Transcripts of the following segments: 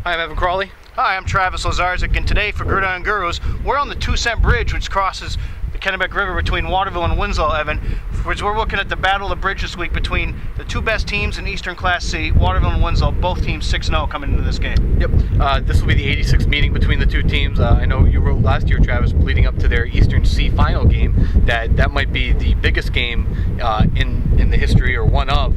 Hi, I'm Evan Crawley. Hi, I'm Travis Lazarczyk, and today for Gridiron Gurus, we're on the 2-cent bridge which crosses the Kennebec River between Waterville and Winslow, Evan. Which we're looking at the battle of the bridge this week between the two best teams in Eastern Class C, Waterville and Winslow, both teams 6-0 coming into this game. Yep, this will be the 86th meeting between the two teams. I know you wrote last year, Travis, leading up to their Eastern C final game, that might be the biggest game in the history, or one of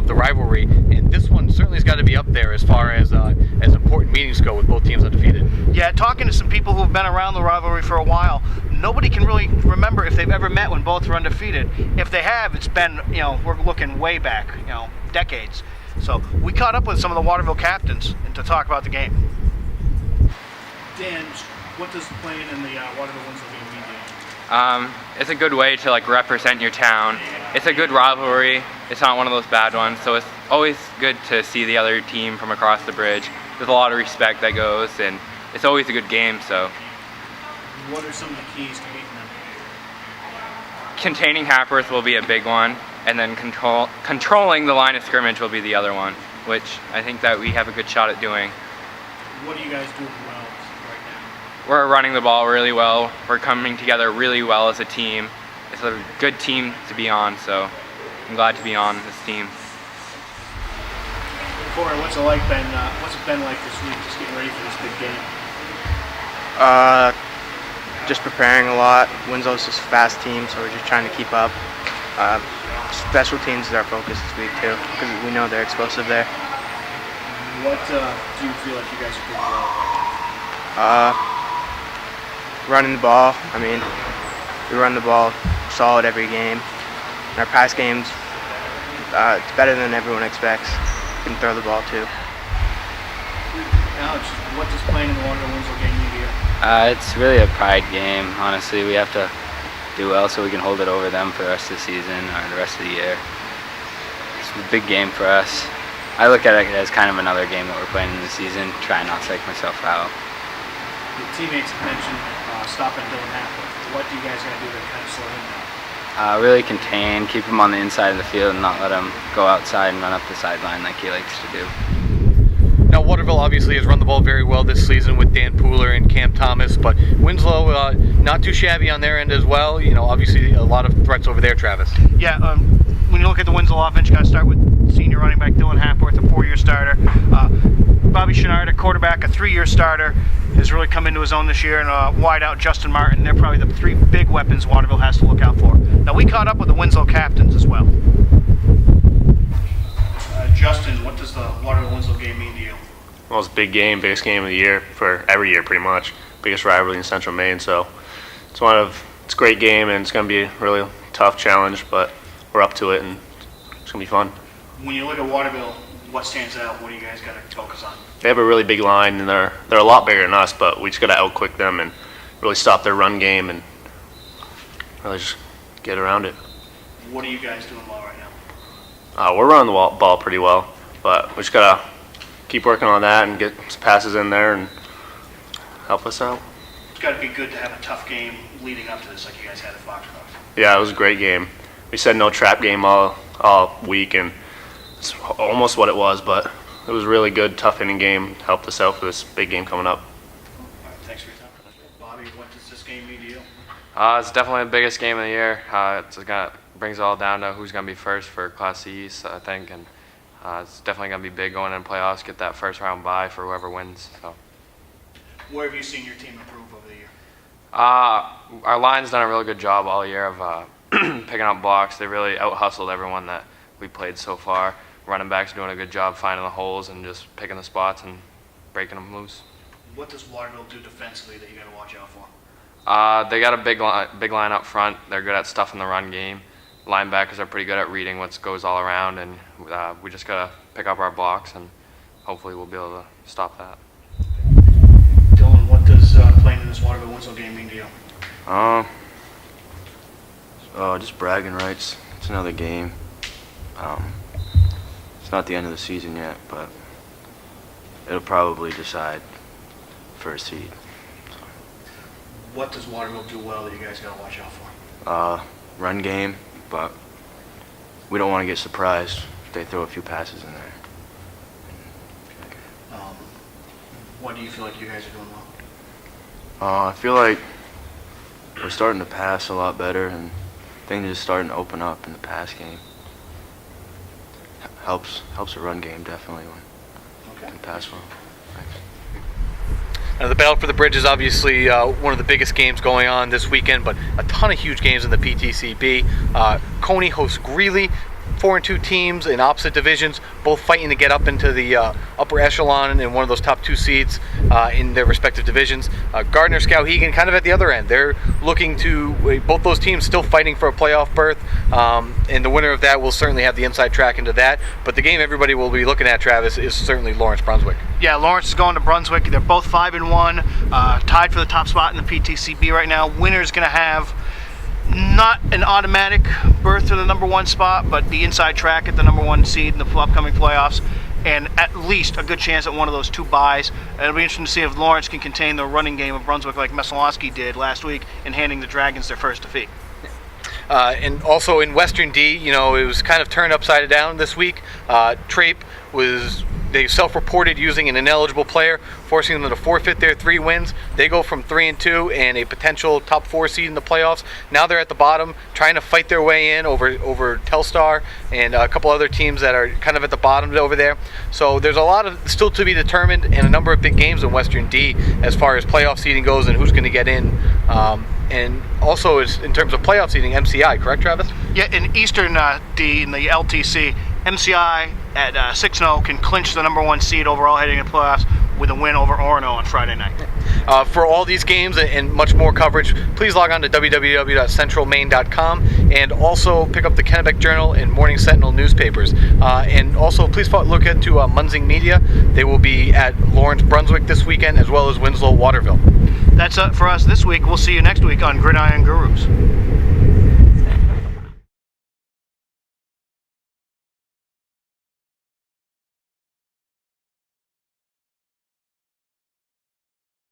the rivalry. And this one certainly has got to be up there as far as important meetings go, with both teams undefeated. Yeah, talking to some people who've been around the rivalry for a while, nobody can really remember if they've ever met when both were undefeated. If they have, it's been, we're looking way back, decades. So we caught up with some of the Waterville captains to talk about the game. Dan, what does playing in the Waterville-Winslow game mean to you? It's a good way to represent your town. It's a good rivalry. It's not one of those bad ones, so it's always good to see the other team from across the bridge. There's a lot of respect that goes, and it's always a good game. So, what are some of the keys to beating them? Containing Happers will be a big one, and then controlling the line of scrimmage will be the other one, which I think that we have a good shot at doing. What are you guys doing well right now? We're running the ball really well. We're coming together really well as a team. It's a good team to be on, so I'm glad to be on this team. Corey, what's it been like this week, just getting ready for this big game? Just preparing a lot. Winslow's just a fast team, so we're just trying to keep up. Special teams is our focus this week too, because we know they're explosive there. What do you feel like you guys are doing well? Running the ball. I mean, we run the ball solid every game. In our pass games, it's better than everyone expects. We can throw the ball too. Alex, what does playing in the Waterville-Winslow game mean to you? It's really a pride game. Honestly, we have to do well so we can hold it over them for the rest of the season or the rest of the year. It's a big game for us. I look at it as kind of another game that we're playing in the season, trying not to take myself out. Your teammates mentioned stopping Dylan Hackworth. What do you guys got to do to kind of slow him down? Really contain, keep him on the inside of the field and not let him go outside and run up the sideline like he likes to do. Now, Waterville obviously has run the ball very well this season with Dan Pooler and Cam Thomas, but Winslow not too shabby on their end as well. Obviously a lot of threats over there, Travis. Yeah, when you look at the Winslow offense, you got to start with senior running back Dylan Hackworth, a 4-year starter. Bobby Chenard, a quarterback, a 3-year starter, has really come into his own this year, and wideout Justin Martin. They're probably the 3 big weapons Waterville has to look out for. Now, we caught up with the Winslow captains as well. Justin, what does the Waterville-Winslow game mean to you? Well, it's a big game, biggest game of the year for every year pretty much. Biggest rivalry in Central Maine, so it's a great game, and it's going to be a really tough challenge, but we're up to it, and it's going to be fun. When you look at Waterville, what stands out? What do you guys got to focus on? They have a really big line, and they're a lot bigger than us, but we just got to outquick them and really stop their run game and really just get around it. What are you guys doing well right now? We're running the ball pretty well, but we just got to keep working on that and get some passes in there and help us out. It's got to be good to have a tough game leading up to this like you guys had at Foxcroft. Yeah, it was a great game. We said no trap game all week, and it's almost what it was, but it was a really good, tough inning game. Helped us out for this big game coming up. All right, thanks for your time. Bobby, what does this game mean to you? It's definitely the biggest game of the year. Brings it all down to who's going to be first for Class C East, I think, and it's definitely going to be big going in playoffs, get that first round bye for whoever wins. So, where have you seen your team improve over the year? Our line's done a really good job all year of picking up blocks. They really out-hustled everyone that we played so far. Running backs doing a good job finding the holes and just picking the spots and breaking them loose. What does Waterville do defensively that you got to watch out for? They got a big line up front. They're good at stuff in the run game. Linebackers are pretty good at reading what goes all around, and we just got to pick up our blocks, and hopefully we'll be able to stop that. Dylan, what does playing in this Waterville-Winslow game mean to you? Just bragging rights. It's another game. It's not the end of the season yet, but it'll probably decide first seed. What does Waterville do well that you guys got to watch out for? Run game, but we don't want to get surprised if they throw a few passes in there. What do you feel like you guys are doing well? I feel like we're starting to pass a lot better, and things are just starting to open up in the pass game. Helps the run game definitely when we can pass well. Thanks. Now, the battle for the bridge is obviously one of the biggest games going on this weekend, but a ton of huge games in the PTCB. Coney hosts Greeley, 4-2 teams in opposite divisions, both fighting to get up into the upper echelon and one of those top 2 seeds in their respective divisions. Gardner-Skowhegan kind of at the other end. They're looking to, both those teams still fighting for a playoff berth, and the winner of that will certainly have the inside track into that. But the game everybody will be looking at, Travis, is certainly Lawrence-Brunswick. Yeah, Lawrence is going to Brunswick. They're both 5-1, tied for the top spot in the PTCB right now. Winner's going to have not an automatic berth to the number 1 spot, but the inside track at the number 1 seed in the upcoming playoffs, and at least a good chance at one of those 2 byes. It'll be interesting to see if Lawrence can contain the running game of Brunswick like Mesolonsky did last week in handing the Dragons their first defeat. And also in Western D, it was kind of turned upside down this week. Trape they self-reported using an ineligible player, forcing them to forfeit their 3 wins. They go from 3-2 and a potential top 4 seed in the playoffs. Now they're at the bottom, trying to fight their way in over Telstar and a couple other teams that are kind of at the bottom over there. So there's a lot of still to be determined, and a number of big games in Western D as far as playoff seeding goes and who's going to get in. And also in terms of playoff seeding, MCI, correct, Travis? Yeah, in Eastern D, in the LTC, MCI at 6-0 can clinch the number 1 seed overall heading into playoffs with a win over Orono on Friday night. For all these games and much more coverage, please log on to www.centralmaine.com and also pick up the Kennebec Journal and Morning Sentinel newspapers. And also please look into Munzing Media. They will be at Lawrence-Brunswick this weekend as well as Winslow-Waterville. That's it for us this week. We'll see you next week on Gridiron Gurus.